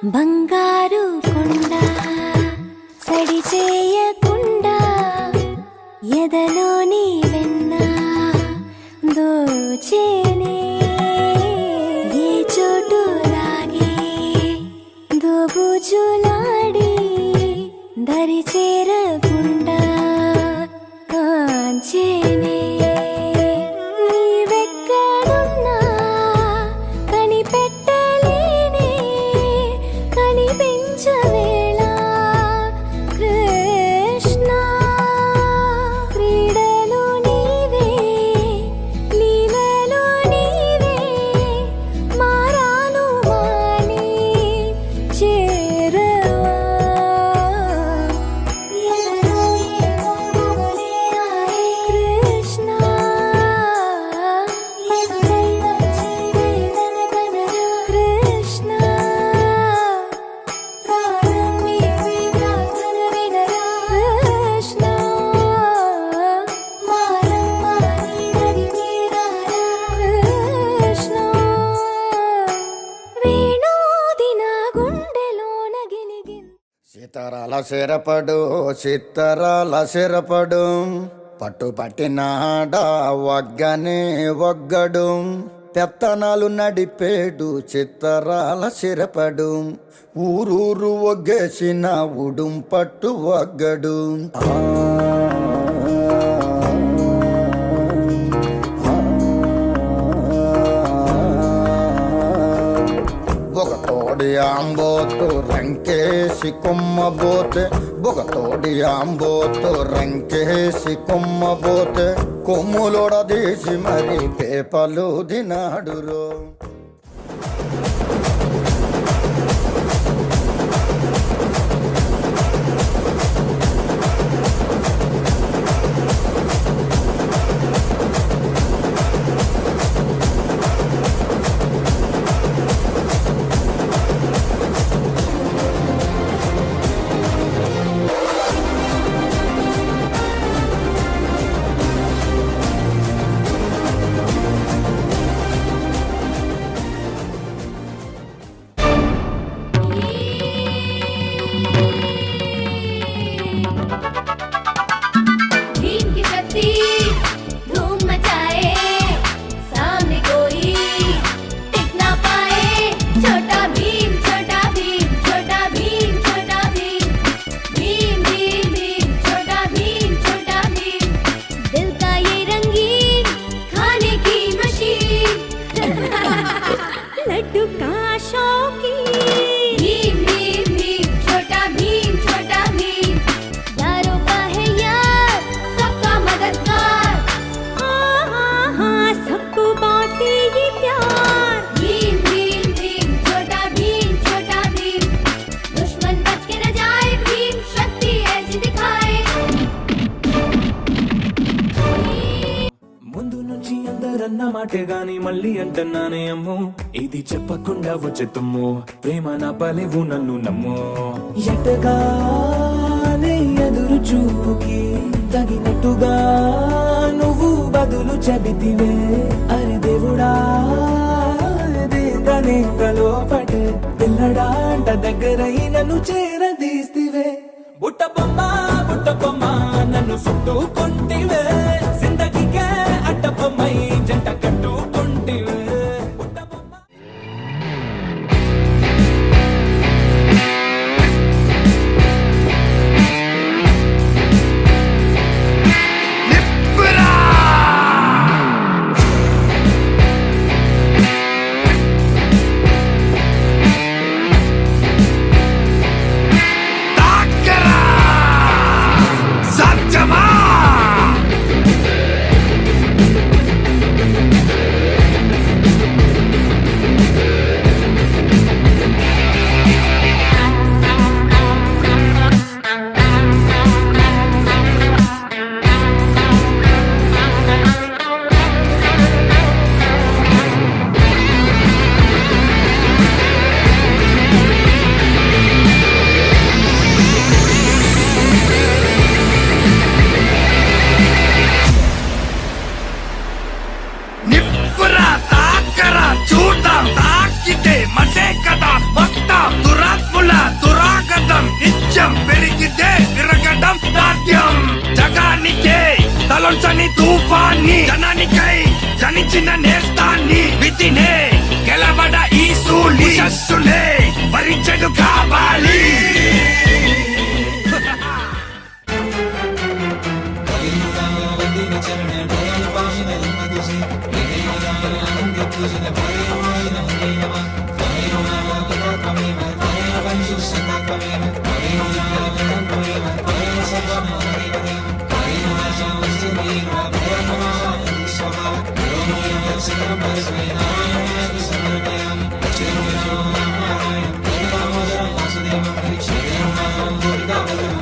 బంగారు కొండ సడి చేయకుండా ఎదలోని వెన్న దోచేనే ఏ చోటు లాగే దోబుజులాడి దరి చేరకుండా కాంచేనే సీతారాల సిరపడు చిత్తరాల సిరపడు పట్టు పట్టినాడా వగ్గనే వగ్గడు పెత్తనాలు నడిపేడు చిత్తరాల సిరపడు ఊరూరు ఒగ్గేసిన ఉడుం పట్టు వగ్గడు బొగతోడి ఆంబోతు రంకేసి కొమ్మబోతే బొగతోడి ఆంబోతు రంకేసి కొమ్మబోతే కొమ్ములొడదీసి మరి పేపలు దినాడురో మాటే గాని మళ్ళీ అంటున్నానే అమ్మో ఇది చెప్పకుండా వచ్చేతుమ్మో ప్రేమ నా పలేవు నన్ను నమ్మో ఎటగానే ఎదురు చూపుకి తగినట్టుగా నువ్వు బదులు చెబితివే అరి దేవుడా దేదనేకలో పటే పిల్లడాంట దగ్గరై నన్ను చేరదీస్తివే బుట్ట బొమ్మ నన్ను చుట్టుకుంటివే జిందగీకే అడ్డబొమ్మై జంట కట్టుకుంటివే తుఫాన్ని జనానికై జనించిన నేస్తాన్ని విధినే గెలవడ ఈ సూలి శస్సులే భరించడు కావాలి Shri Ram Govinda Vallabha